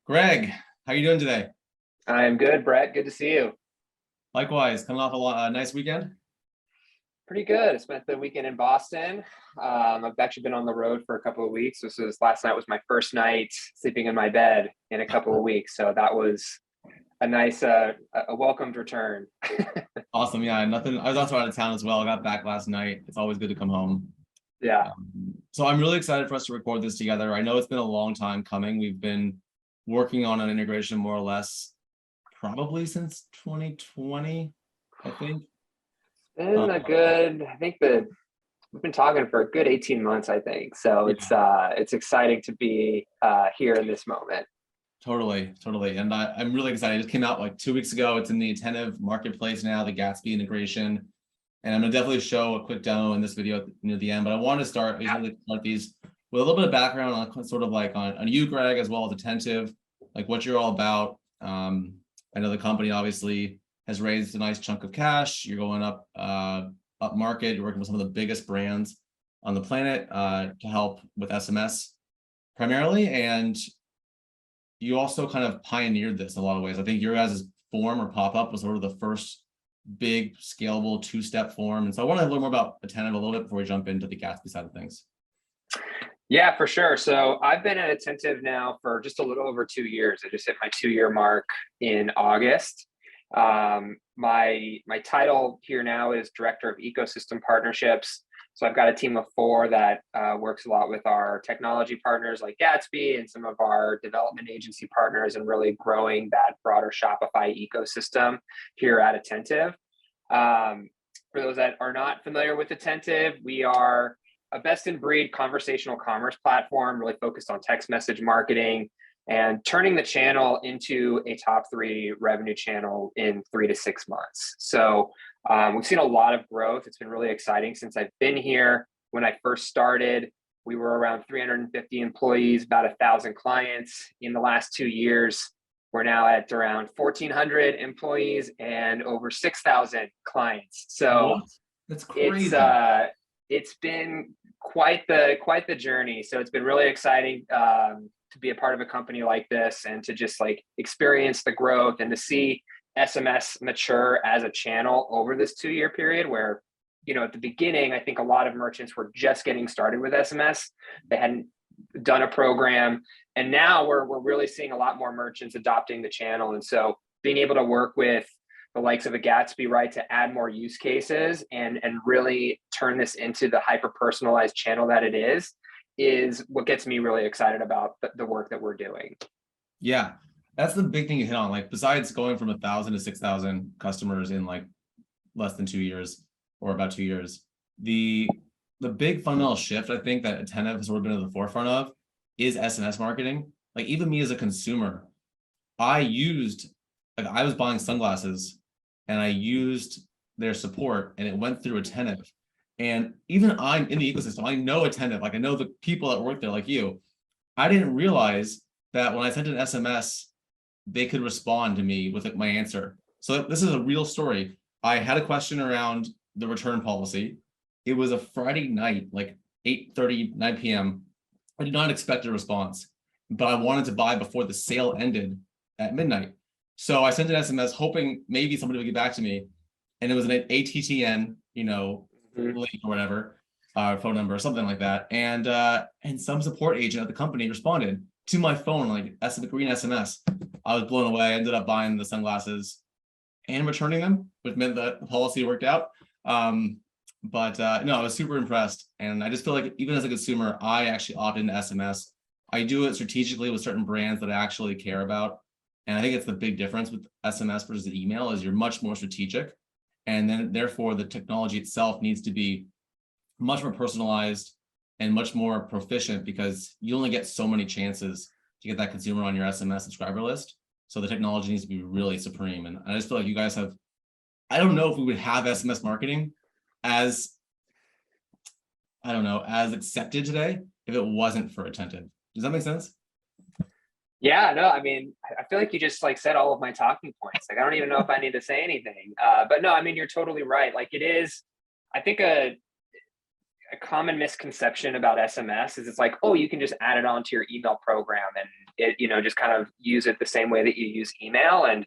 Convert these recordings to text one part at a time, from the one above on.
Greg, how you doing today? I'm good, Brett. Good to see you. Likewise, coming off a nice weekend. Pretty good. I spent the weekend in Boston. I've actually been on the road for a couple of weeks. Last night was my first night sleeping in my bed in a couple of weeks. So that was a nice, a welcomed return. Awesome. Yeah, nothing. I was also out of town as well. I got back last night. It's always good to come home. Yeah. So I'm really excited for us to record this together. I know it's been a long time coming. We've been working on an integration more or less probably since 2020, I think. Been a good, I think that we've been talking for a good 18 months, I think. So it's exciting to be here in this moment. Totally. And I'm really excited. It just came out like 2 weeks ago. It's in the Attentive marketplace now, the Gatsby integration. And I'm gonna definitely show a quick demo in this video near the end, but I want to start these with a little bit of background on sort of like on you, Greg, as well as Attentive, like what you're all about. I know the company obviously has raised a nice chunk of cash. You're going up market. You're working with some of the biggest brands on the planet to help with SMS primarily. And you also kind of pioneered this in a lot of ways. I think your guys' form or pop-up was sort of the first big scalable two-step form. And so I want to learn more about Attentive a little bit before we jump into the Gatsby side of things. Yeah, for sure. So I've been at Attentive now for just a little over 2 years. I just hit my 2-year mark in August. My title here now is Director of Ecosystem Partnerships. So I've got a team of 4 that works a lot with our technology partners like Gatsby and some of our development agency partners and really growing that broader Shopify ecosystem here at Attentive. For those that are not familiar with Attentive, we are a best-in-breed conversational commerce platform really focused on text message marketing and turning the channel into a top 3 revenue channel in 3 to 6 months. So we've seen a lot of growth. It's been really exciting since I've been here. When I first started, we were around 350 employees, about 1,000 clients. In the last 2 years, we're now at around 1,400 employees and over 6,000 clients. So what? That's crazy. It's been quite the journey. So it's been really exciting to be a part of a company like this and to just like experience the growth and to see SMS mature as a channel over this 2-year period where, you know, at the beginning, I think a lot of merchants were just getting started with SMS. They hadn't done a program. And now we're really seeing a lot more merchants adopting the channel. And so being able to work with the likes of a Gatsby, right, to add more use cases and really turn this into the hyper-personalized channel that it is what gets me really excited about the work that we're doing. Yeah, that's the big thing you hit on. Like, besides going from 1,000 to 6,000 customers in like less than 2 years or about 2 years, the big fundamental shift I think that Attentive has sort of been at the forefront of is SMS marketing. Like, even me as a consumer, I was buying sunglasses and I used their support and it went through Attentive. And even I'm in the ecosystem, I know Attentive, like I know the people that work there like you. I didn't realize that when I sent an SMS, they could respond to me with my answer. So this is a real story. I had a question around the return policy. It was a Friday night, like 8:30, 9 p.m. I did not expect a response, but I wanted to buy before the sale ended at midnight. So I sent an SMS hoping maybe somebody would get back to me. And it was an ATTN, link or whatever, phone number or something like that. And some support agent at the company responded to my phone, like green SMS. I was blown away. I ended up buying the sunglasses and returning them, which meant that the policy worked out. No, I was super impressed. And I just feel like even as a consumer, I actually opt into SMS. I do it strategically with certain brands that I actually care about. And I think it's the big difference with SMS versus email is you're much more strategic. And then therefore the technology itself needs to be much more personalized and much more proficient because you only get so many chances to get that consumer on your SMS subscriber list. So the technology needs to be really supreme. And I just feel like you guys have, I don't know if we would have SMS marketing as accepted today if it wasn't for Attentive. Does that make sense? Yeah, no, I mean, I feel like you just like said all of my talking points. Like, I don't even know if I need to say anything. But no, I mean, you're totally right. Like it is, I think a common misconception about SMS is it's like, oh, you can just add it onto your email program and it, just kind of use it the same way that you use email. And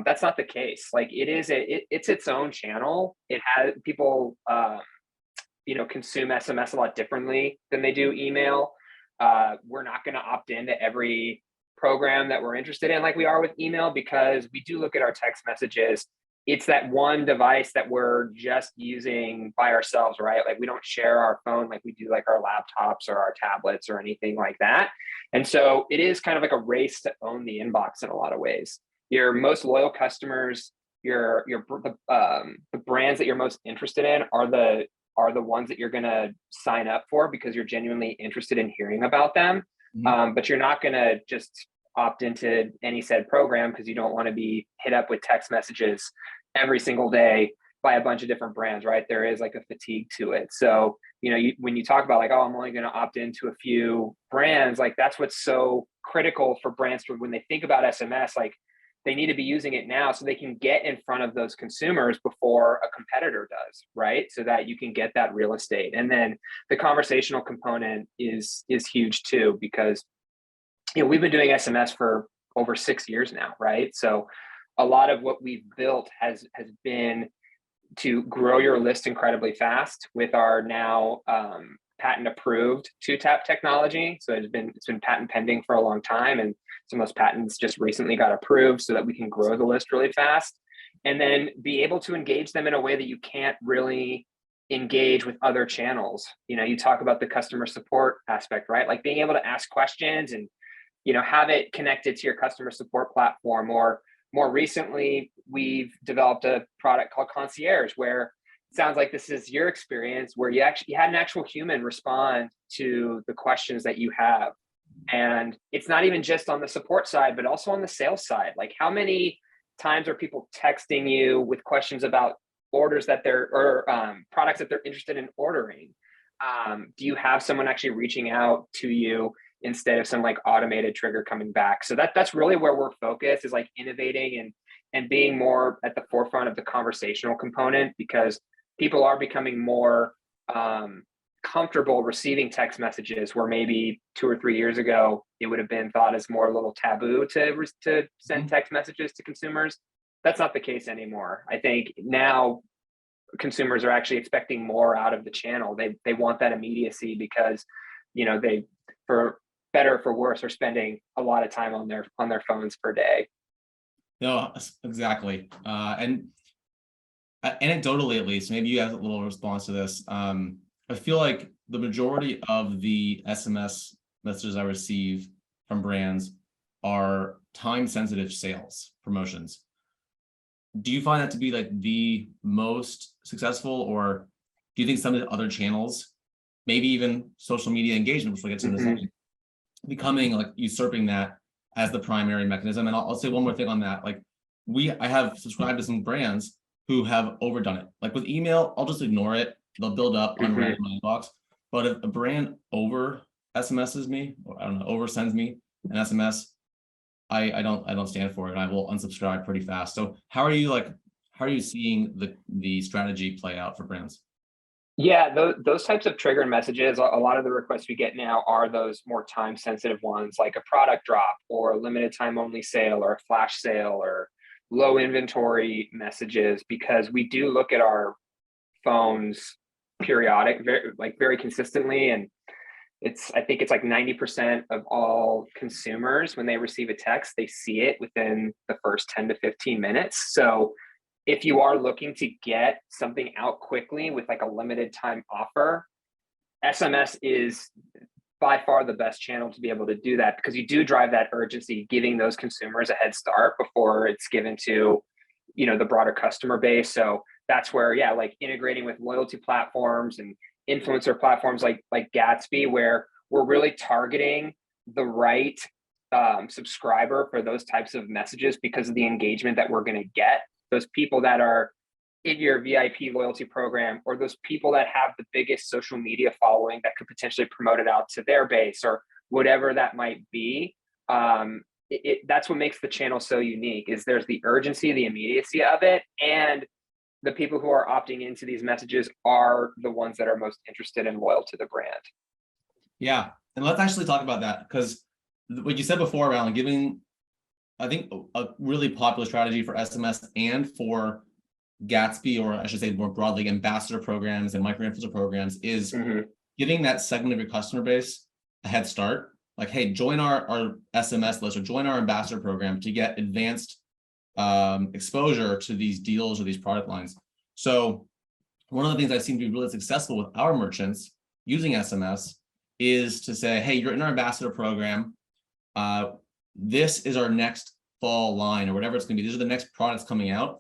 that's not the case. Like it's its own channel. It has people, consume SMS a lot differently than they do email. We're not going to opt into every program that we're interested in like we are with email, because we do look at our text messages. It's that one device that we're just using by ourselves, right? Like we don't share our phone like we do like our laptops or our tablets or anything like that. And so it is kind of like a race to own the inbox in a lot of ways. Your most loyal customers, the brands that you're most interested in are the ones that you're going to sign up for because you're genuinely interested in hearing about them. But you're not going to just opt into any said program because you don't want to be hit up with text messages every single day by a bunch of different brands, right? There is like a fatigue to it. So, when you talk about like, oh, I'm only going to opt into a few brands, like that's what's so critical for brands to, when they think about SMS, like they need to be using it now so they can get in front of those consumers before a competitor does, right? So that you can get that real estate. And then the conversational component is huge too, because we've been doing SMS for over 6 years now, right? So a lot of what we've built has been to grow your list incredibly fast with our now patent approved two-tap technology. So it's been patent pending for a long time, and some of those patents just recently got approved so that we can grow the list really fast and then be able to engage them in a way that you can't really engage with other channels. You talk about the customer support aspect, right? Like being able to ask questions and have it connected to your customer support platform. Or more recently, we've developed a product called Concierge, where it sounds like this is your experience, where you had an actual human respond to the questions that you have. And it's not even just on the support side, but also on the sales side. Like how many times are people texting you with questions about orders that products that they're interested in ordering? Do you have someone actually reaching out to you instead of some like automated trigger coming back? So that's really where we're focused, is like innovating and being more at the forefront of the conversational component, because people are becoming more comfortable receiving text messages, where maybe 2 or 3 years ago it would have been thought as more a little taboo to send text messages to consumers. That's not the case anymore. I think now consumers are actually expecting more out of the channel. They want that immediacy because they, for better or for worse, are spending a lot of time on their phones per day. No, exactly. And anecdotally, at least, maybe you have a little response to this. I feel like the majority of the SMS messages I receive from brands are time-sensitive sales promotions. Do you find that to be like the most successful, or do you think some of the other channels, maybe even social media engagement, which we'll get to in a second, becoming like usurping that as the primary mechanism? And I'll say one more thing on that. Like I have subscribed to some brands who have overdone it. Like with email, I'll just ignore it. They'll build up on random inbox. But if a brand over SMSs me, or I don't know, over sends me an SMS, I don't stand for it, and I will unsubscribe pretty fast. So how are you seeing the strategy play out for brands? Yeah, those types of trigger messages, a lot of the requests we get now are those more time sensitive ones, like a product drop or a limited time only sale or a flash sale or low inventory messages, because we do look at our phones very consistently. And I think it's like 90% of all consumers, when they receive a text, they see it within the first 10 to 15 minutes. So if you are looking to get something out quickly with like a limited time offer, SMS is by far the best channel to be able to do that, because you do drive that urgency, giving those consumers a head start before it's given to, the broader customer base. So that's where, yeah, like integrating with loyalty platforms and influencer platforms like Gatsby, where we're really targeting the right subscriber for those types of messages, because of the engagement that we're going to get. Those people that are in your VIP loyalty program, or those people that have the biggest social media following that could potentially promote it out to their base, or whatever that might be. That's what makes the channel so unique, is there's the urgency, the immediacy of it, and the people who are opting into these messages are the ones that are most interested and loyal to the brand. Yeah. And let's actually talk about that, because what you said before around giving, I think a really popular strategy for SMS and for Gatsby, or I should say more broadly, ambassador programs and micro-influencer programs, is giving that segment of your customer base a head start. Like, hey, join our SMS list or join our ambassador program to get advanced exposure to these deals or these product lines. So one of the things I've seen to be really successful with our merchants using SMS is to say, hey, you're in our ambassador program. This is our next fall line or whatever it's going to be. These are the next products coming out.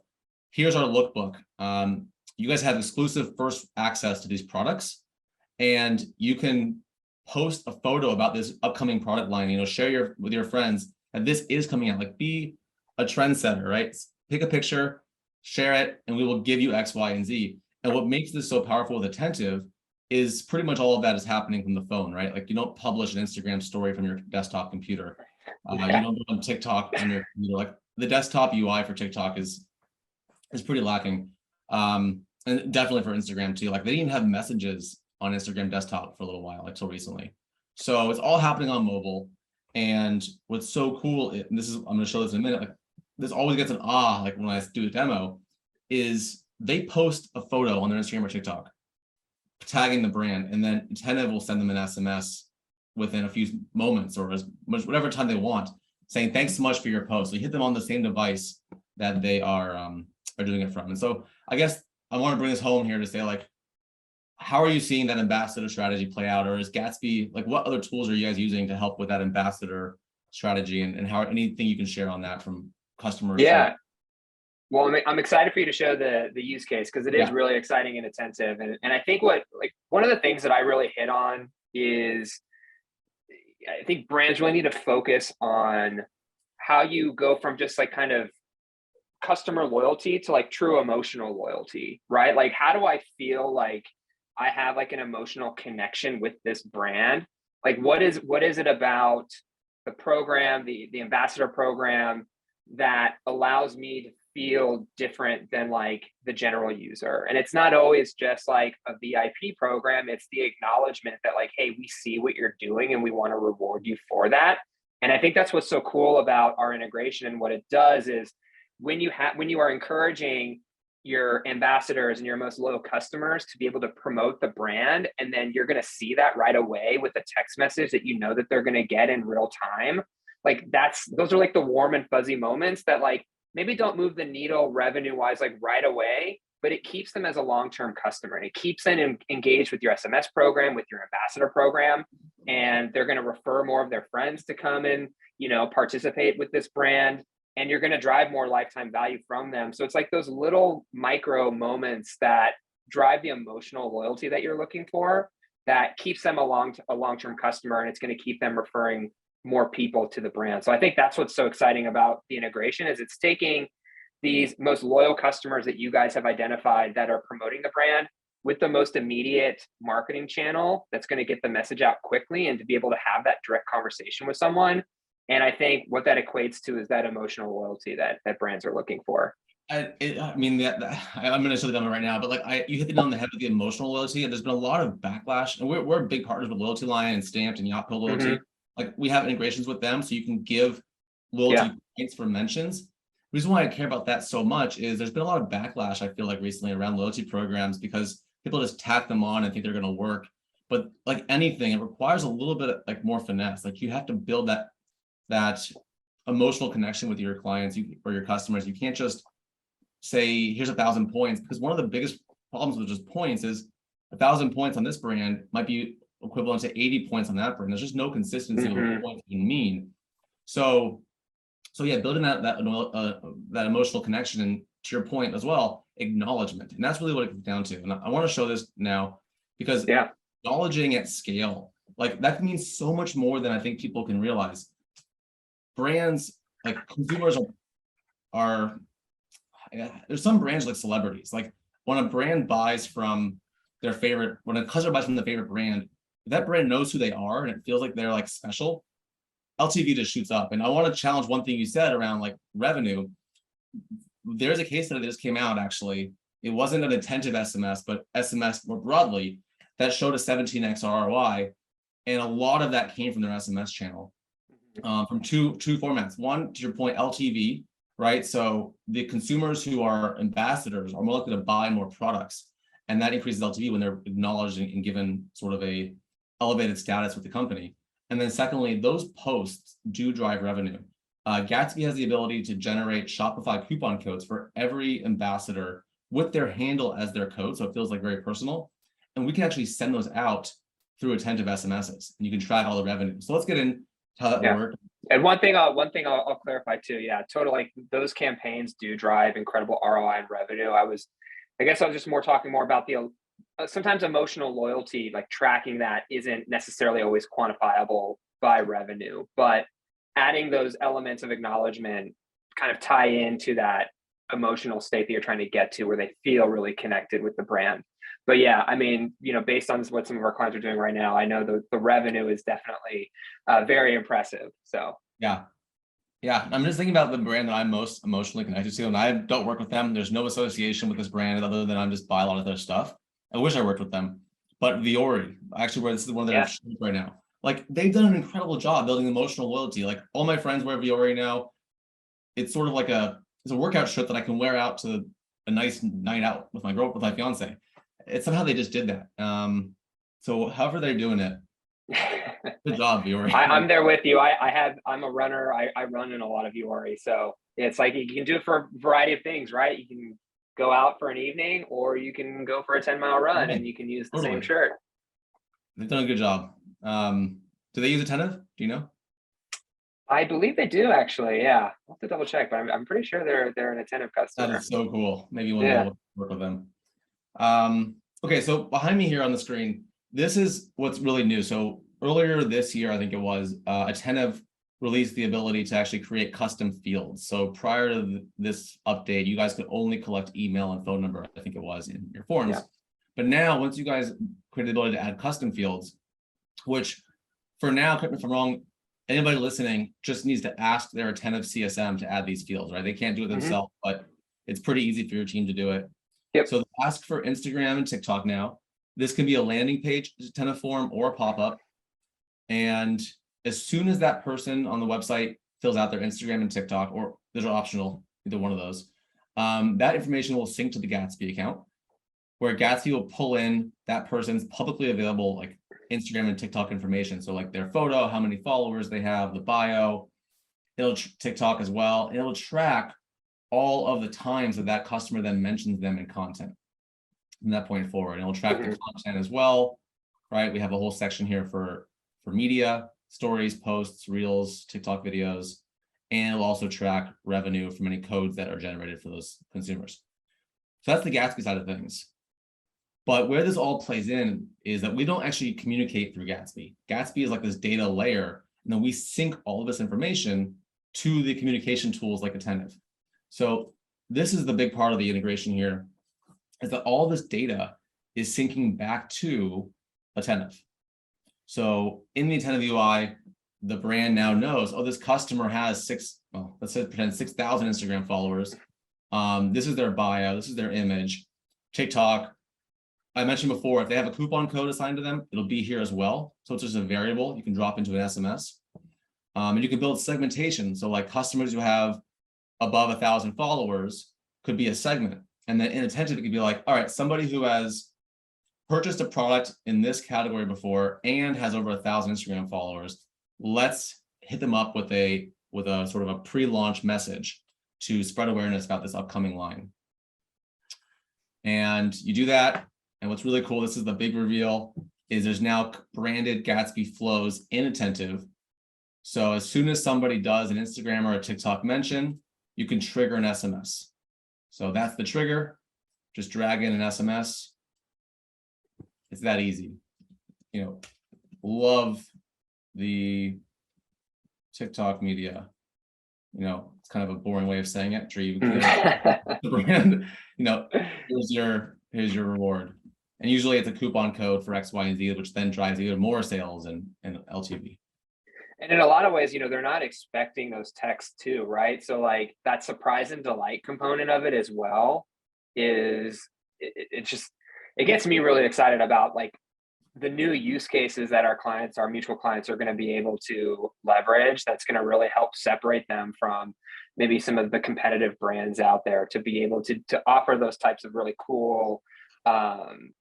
Here's our lookbook. You guys have exclusive first access to these products, and you can post a photo about this upcoming product line, you know, share with your friends that this is coming out. Like, be a trendsetter, right? Pick a picture, share it, and we will give you X, Y, and Z. And what makes this so powerful with Attentive is pretty much all of that is happening from the phone, right? Like, you don't publish an Instagram story from your desktop computer. You don't go on TikTok on your computer. Like, the desktop UI for TikTok is pretty lacking. And definitely for Instagram too. Like, they didn't even have messages on Instagram desktop for a little while, like till recently. So it's all happening on mobile. And what's so cool, and this is, I'm going to show this in a minute, like, this always gets an like when I do a demo, is they post a photo on their Instagram or TikTok tagging the brand, and then Attentive will send them an SMS within a few moments or as much whatever time they want, saying thanks so much for your post. So you hit them on the same device that they are doing it from. And so I guess I want to bring this home here to say, like, how are you seeing that ambassador strategy play out? Or is Gatsby, like, what other tools are you guys using to help with that ambassador strategy, and how, anything you can share on that from customers? Yeah. Well, I'm excited for you to show the use case, because it is Yeah. really exciting and Attentive. And I think one of the things that I really hit on is, I think brands really need to focus on how you go from just like kind of customer loyalty to like true emotional loyalty, right? Like, how do I feel like I have like an emotional connection with this brand? Like, what is it about the program, the ambassador program, that allows me to feel different than like the general user? And it's not always just like a VIP program. It's the acknowledgement that, like, hey, we see what you're doing and we want to reward you for that. And I think that's what's so cool about our integration. And what it does is, when you are encouraging your ambassadors and your most loyal customers to be able to promote the brand, and then you're going to see that right away with a text message that you know that they're going to get in real time. Like, those are like the warm and fuzzy moments that, like, maybe don't move the needle revenue wise like right away, but it keeps them as a long-term customer, and it keeps them engaged with your SMS program, with your ambassador program, and they're going to refer more of their friends to come and, you know, participate with this brand, and you're going to drive more lifetime value from them. So it's like those little micro moments that drive the emotional loyalty that you're looking for, that keeps them a long-term customer, and it's going to keep them referring more people to the brand. So I think that's what's so exciting about the integration, is it's taking these most loyal customers that you guys have identified that are promoting the brand with the most immediate marketing channel that's going to get the message out quickly, and to be able to have that direct conversation with someone. And I think what that equates to is that emotional loyalty that brands are looking for. I mean, I'm going to show the demo right now, but like, you hit it on the head with the emotional loyalty, and there's been a lot of backlash, and we're big partners with Loyalty Line and Stamped and Yacht Loyalty. Like, we have integrations with them, so you can give loyalty points for mentions. The reason why I care about that so much is there's been a lot of backlash, I feel like, recently around loyalty programs, because people just tack them on and think they're going to work. But like anything, it requires a little bit of like more finesse. Like, you have to build that emotional connection with your clients or your customers. You can't just say, here's 1,000 points, because one of the biggest problems with just points is 1,000 points on this brand might be equivalent to 80 points on that brand. There's just no consistency of what points can mean. So yeah, building that emotional connection, and to your point as well, acknowledgement. And that's really what it comes down to. And I want to show this now, because acknowledging at scale, like, that means so much more than I think people can realize. Brands, like, consumers are there's some brands like celebrities. Like, when a brand buys from their favorite, when a customer buys from the favorite brand, if that brand knows who they are and it feels like they're like special, LTV just shoots up. And I want to challenge one thing you said around like revenue. There's a case study that just came out actually it wasn't an attentive SMS, but SMS more broadly, that showed a 17x ROI. And a lot of that came from their SMS channel, from two formats. One, to your point, LTV, right? So the consumers who are ambassadors are more likely to buy more products, and that increases LTV when they're acknowledged and given sort of a elevated status with the company. And then secondly, those posts do drive revenue. Gatsby has the ability to generate Shopify coupon codes for every ambassador with their handle as their code, so it feels like very personal. And we can actually send those out through attentive SMSs, and you can track all the revenue. So let's get into how that works. And one thing I'll clarify too. Yeah, totally. Like those campaigns do drive incredible ROI and revenue. I guess I was just talking more about the sometimes emotional loyalty, like tracking that isn't necessarily always quantifiable by revenue, but adding those elements of acknowledgement kind of tie into that emotional state that you're trying to get to, where they feel really connected with the brand. But yeah, I mean, based on what some of our clients are doing right now, I know the revenue is definitely very impressive. So yeah, I'm just thinking about the brand that I'm most emotionally connected to, and I don't work with them. There's no association with this brand other than I'm just buy a lot of their stuff. I wish I worked with them, but Viore, actually, where this is the one that I'm right now. Like, they've done an incredible job building emotional loyalty. Like, all my friends wear Viore now. It's sort of like it's a workout shirt that I can wear out to a nice night out with my fiance. It's somehow they just did that. So however they're doing it, good job, Viore. I'm there with you. I'm a runner. I run in a lot of Viore. So it's like you can do it for a variety of things, right? You can go out for an evening, or you can go for a 10-mile run, and you can use the same shirt. They've done a good job. Do they use Attentive? Do you know? I believe they do, actually. Yeah, I'll have to double check, but I'm pretty sure they're an Attentive customer. That is so cool. Maybe one day we'll work with them. Okay, so behind me here on the screen, this is what's really new. So earlier this year, I think it was, Attentive released the ability to actually create custom fields. So prior to this update, you guys could only collect email and phone number, I think it was, in your forms. Yeah. But now, once you guys create the ability to add custom fields, which for now, correct me if I'm wrong, anybody listening just needs to ask their Attentive CSM to add these fields, right? They can't do it themselves, but it's pretty easy for your team to do it. Yep. So ask for Instagram and TikTok now. This can be a landing page, Attentive form, or a pop-up. And as soon as that person on the website fills out their Instagram and TikTok, or those are optional, either one of those, that information will sync to the Gatsby account, where Gatsby will pull in that person's publicly available like Instagram and TikTok information. So like their photo, how many followers they have, the bio, it'll TikTok as well. And it'll track all of the times that customer then mentions them in content from that point forward. And it'll track the content as well, right? We have a whole section here for media, stories, posts, reels, TikTok videos, and it'll also track revenue from any codes that are generated for those consumers. So that's the Gatsby side of things. But where this all plays in is that we don't actually communicate through Gatsby. Gatsby is like this data layer, and then we sync all of this information to the communication tools like Attentive. So this is the big part of the integration here, is that all this data is syncing back to Attentive. So in the Attentive UI, the brand now knows, oh, this customer has let's say pretend 6,000 Instagram followers. This is their bio, this is their image. TikTok, I mentioned before, if they have a coupon code assigned to them, it'll be here as well. So it's just a variable you can drop into an SMS. And you can build segmentation. So like customers who have above 1,000 followers could be a segment. And then in Attentive, it could be like, all right, somebody who has purchased a product in this category before and has over 1,000 Instagram followers, let's hit them up with a sort of a pre-launch message to spread awareness about this upcoming line. And you do that. And what's really cool, this is the big reveal, is there's now branded Gatsby flows in Attentive. So as soon as somebody does an Instagram or a TikTok mention, you can trigger an SMS. So that's the trigger. Just drag in an SMS. It's that easy. Love the TikTok media. It's kind of a boring way of saying it. The brand, here's your reward. And usually it's a coupon code for X, Y, and Z, which then drives either more sales and LTV. And in a lot of ways, they're not expecting those texts too, right? So like that surprise and delight component of it as well it gets me really excited about like the new use cases that our mutual clients are going to be able to leverage. That's going to really help separate them from maybe some of the competitive brands out there, to be able to offer those types of really cool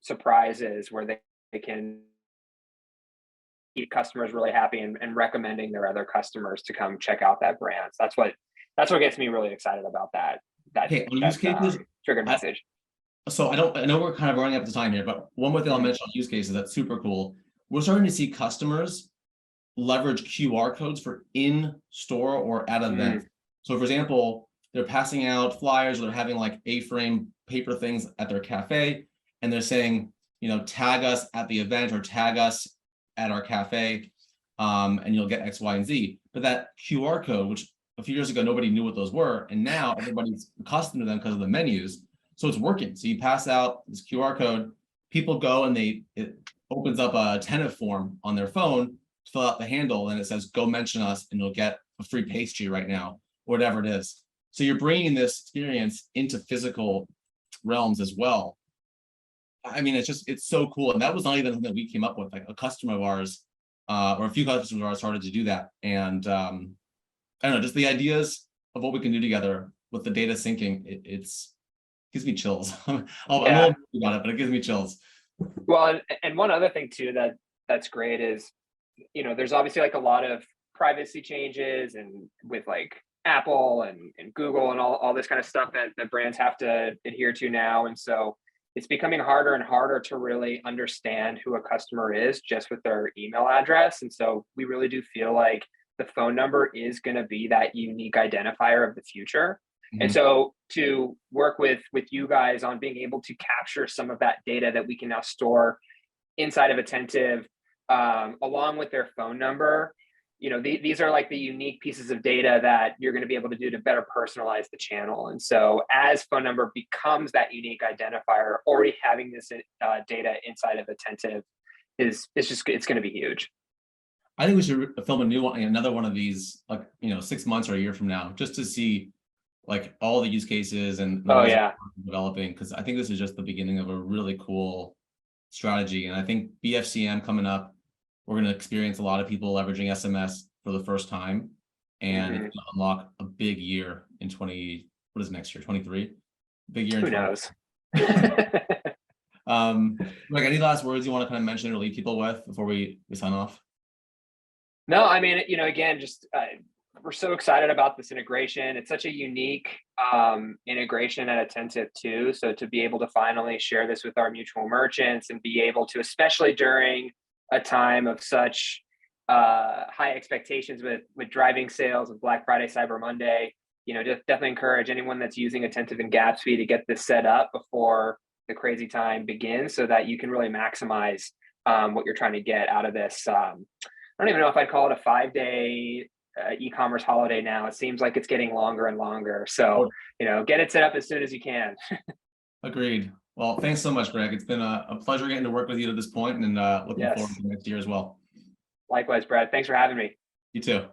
surprises where they can keep customers really happy and recommending their other customers to come check out that brand. So that's what gets me really excited about that Okay, on use cases, trigger message. So I know we're kind of running up the time here, but one more thing I'll mention on use cases that's super cool. We're starting to see customers leverage QR codes for in-store or at events. So for example, they're passing out flyers, or they're having like A-frame paper things at their cafe, and they're saying, you know, tag us at the event or tag us at our cafe, and you'll get X, Y, and Z. But that QR code, which a few years ago nobody knew what those were, and now everybody's accustomed to them because of the menus. So it's working. So you pass out this QR code, people go and it opens up a Attentive form on their phone, fill out the handle, and it says, go mention us and you'll get a free pastry right now, or whatever it is. So you're bringing this experience into physical realms as well. I mean, it's so cool. And that was not even something that we came up with. Like a customer of ours, or a few customers of ours started to do that. And I don't know, just the ideas of what we can do together with the data syncing, it's gives me chills. I'm a little about it, but it gives me chills. Well, and one other thing too that's great is, you know, there's obviously like a lot of privacy changes, and with like Apple and Google and all this kind of stuff that brands have to adhere to now. And so it's becoming harder and harder to really understand who a customer is just with their email address. And so we really do feel like the phone number is going to be that unique identifier of the future. And so to work with you guys on being able to capture some of that data that we can now store inside of Attentive, along with their phone number, you know, these are like the unique pieces of data that you're going to be able to do to better personalize the channel. And so as phone number becomes that unique identifier, already having this data inside of Attentive it's going to be huge. I think we should film another one of these, like, you know, 6 months or a year from now, just to see like all the use cases and developing, because I think this is just the beginning of a really cool strategy. And I think BFCM coming up, we're going to experience a lot of people leveraging SMS for the first time, and it's going to unlock a big year in what is next year, 23? Big year. Who knows? Like, any last words you want to kind of mention or leave people with before we sign off? No, I mean, you know, again, just we're so excited about this integration. It's such a unique integration at Attentive too. So to be able to finally share this with our mutual merchants and be able to, especially during a time of such high expectations with driving sales of Black Friday, Cyber Monday, you know, just definitely encourage anyone that's using Attentive and Gatsby to get this set up before the crazy time begins, so that you can really maximize what you're trying to get out of this. I don't even know if I'd call it a 5-day e-commerce holiday now. It seems like it's getting longer and longer. So, you know, get it set up as soon as you can. Agreed. Well, thanks so much, Greg. It's been a pleasure getting to work with you to this point, and looking forward to next year as well. Likewise, Brad. Thanks for having me. You too.